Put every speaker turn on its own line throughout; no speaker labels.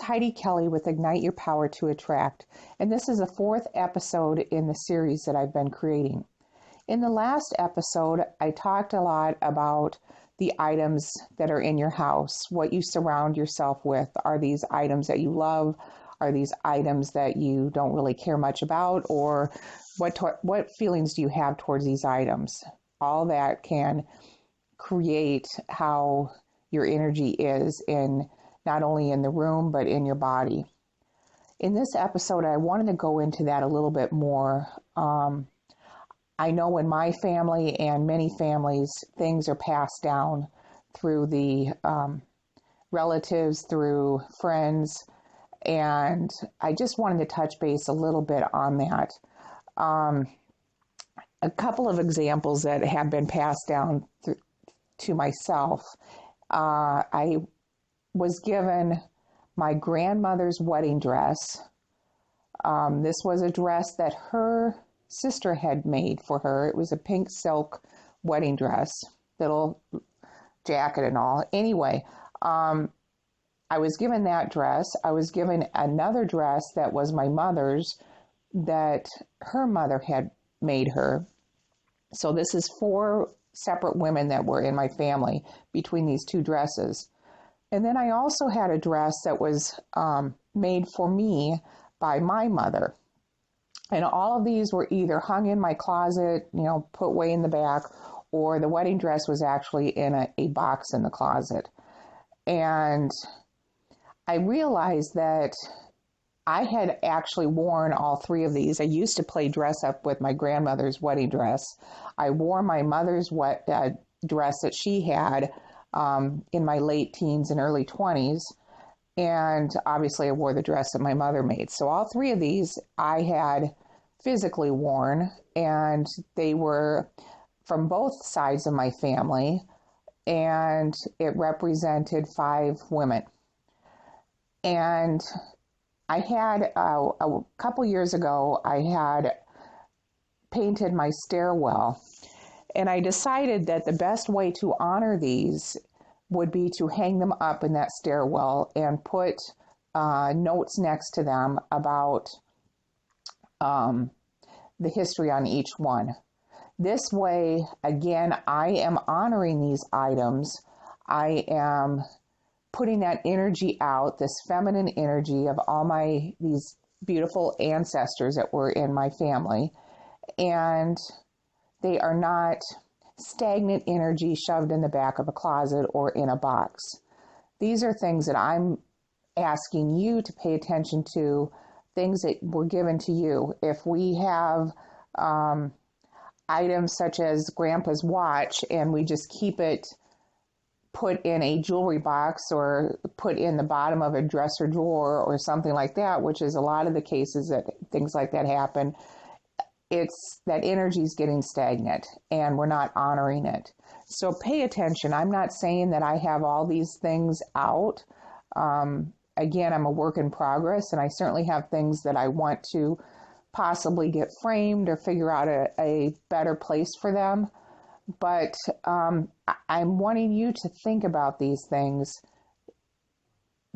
Heidi Kelley with Ignite Your Power to Attract, and this is the fourth episode in the series that I've been creating. In the last episode, I talked a lot about the items that are in your house, what you surround yourself with. Are these items that you love? Are these items that you don't really care much about? Or what feelings do you have towards these items? All that can create how your energy is in not only in the room, but in your body. In this episode, I wanted to go into that a little bit more. I know in my family and many families, things are passed down through the relatives, through friends, and I just wanted to touch base a little bit on that. A couple of examples that have been passed down to myself. I was given my grandmother's wedding dress. This was a dress that her sister had made for her. It was a pink silk wedding dress, little jacket and all. Anyway, I was given that dress. I was given another dress that was my mother's that her mother had made her. So this is 4 separate women that were in my family between these 2 dresses. And then I also had a dress that was made for me by my mother. And all of these were either hung in my closet, put way in the back, or the wedding dress was actually in a box in the closet. And I realized that I had actually worn all 3 of these. I used to play dress up with my grandmother's wedding dress. I wore my mother's dress that she had in my late teens and early 20s. And obviously I wore the dress that my mother made. So all 3 of these I had physically worn, and they were from both sides of my family, and it represented 5 women. And I had, a couple years ago, I had painted my stairwell, and I decided that the best way to honor these would be to hang them up in that stairwell and put notes next to them about the history on each one. This way, again, I am honoring these items. I am putting that energy out, this feminine energy of all these beautiful ancestors that were in my family. And they are not stagnant energy shoved in the back of a closet or in a box. These are things that I'm asking you to pay attention to, things that were given to you. If we have items such as Grandpa's watch and we just keep it put in a jewelry box or put in the bottom of a dresser drawer or something like that, which is a lot of the cases that things like that happen, it's that energy is getting stagnant and we're not honoring it. So pay attention. I'm not saying that I have all these things out. Again, I'm a work in progress, and I certainly have things that I want to possibly get framed or figure out a better place for them. But I'm wanting you to think about these things.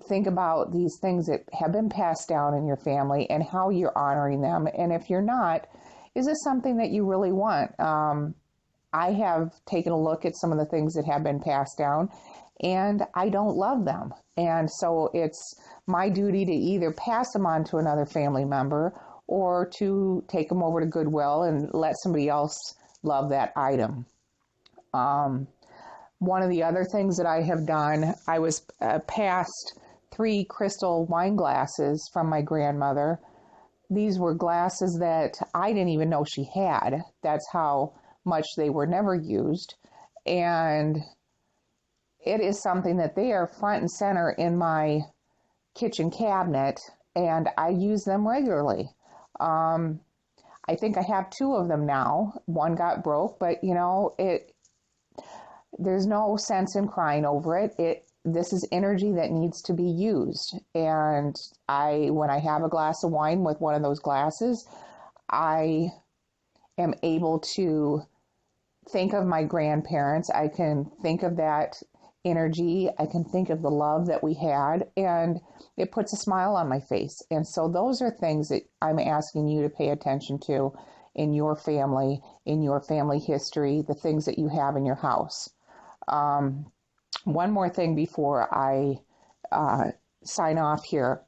Think about these things that have been passed down in your family and how you're honoring them. And if you're not, is this something that you really want? I have taken a look at some of the things that have been passed down, and I don't love them. And so it's my duty to either pass them on to another family member or to take them over to Goodwill and let somebody else love that item. One of the other things that I have done, I was passed 3 crystal wine glasses from my grandmother. These were glasses that I didn't even know she had. That's how much they were never used. And it is something that they are front and center in my kitchen cabinet, and I use them regularly. I think I have 2 of them now. One got broke, but there's no sense in crying over it. This is energy that needs to be used. And when I have a glass of wine with one of those glasses, I am able to think of my grandparents. I can think of that energy. I can think of the love that we had, and it puts a smile on my face. And so those are things that I'm asking you to pay attention to in your family history, the things that you have in your house. One more thing before I sign off here.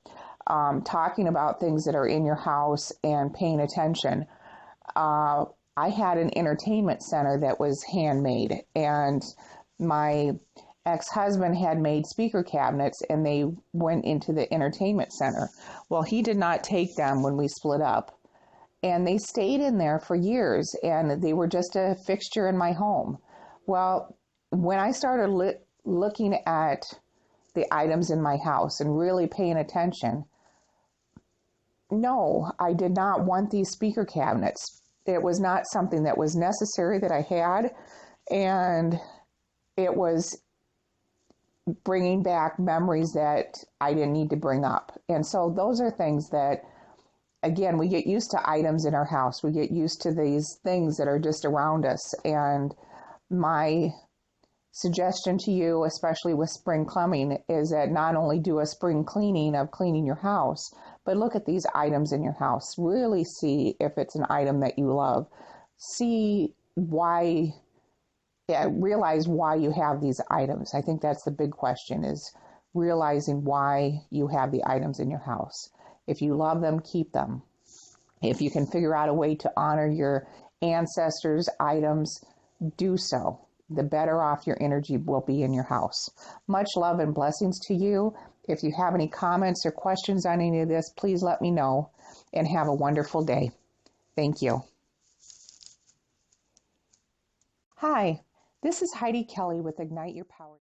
Talking about things that are in your house and paying attention. I had an entertainment center that was handmade, and my ex-husband had made speaker cabinets, and they went into the entertainment center. Well, he did not take them when we split up, and they stayed in there for years, and they were just a fixture in my home. Well, when I started looking at the items in my house and really paying attention, no, I did not want these speaker cabinets. It was not something that was necessary that I had, and it was bringing back memories that I didn't need to bring up. And so those are things that, again, we get used to items in our house. We get used to these things that are just around us. And my suggestion to you, especially with spring coming, is that not only do a spring cleaning of cleaning your house, but look at these items in your house. Really see if it's an item that you love. See why, realize why you have these items. I think that's the big question, is realizing why you have the items in your house. If you love them, keep them. If you can figure out a way to honor your ancestors' items, do so. The better off your energy will be in your house. Much love and blessings to you. If you have any comments or questions on any of this, please let me know, and have a wonderful day. Thank you. Hi, this is Heidi Kelley with Ignite Your Power.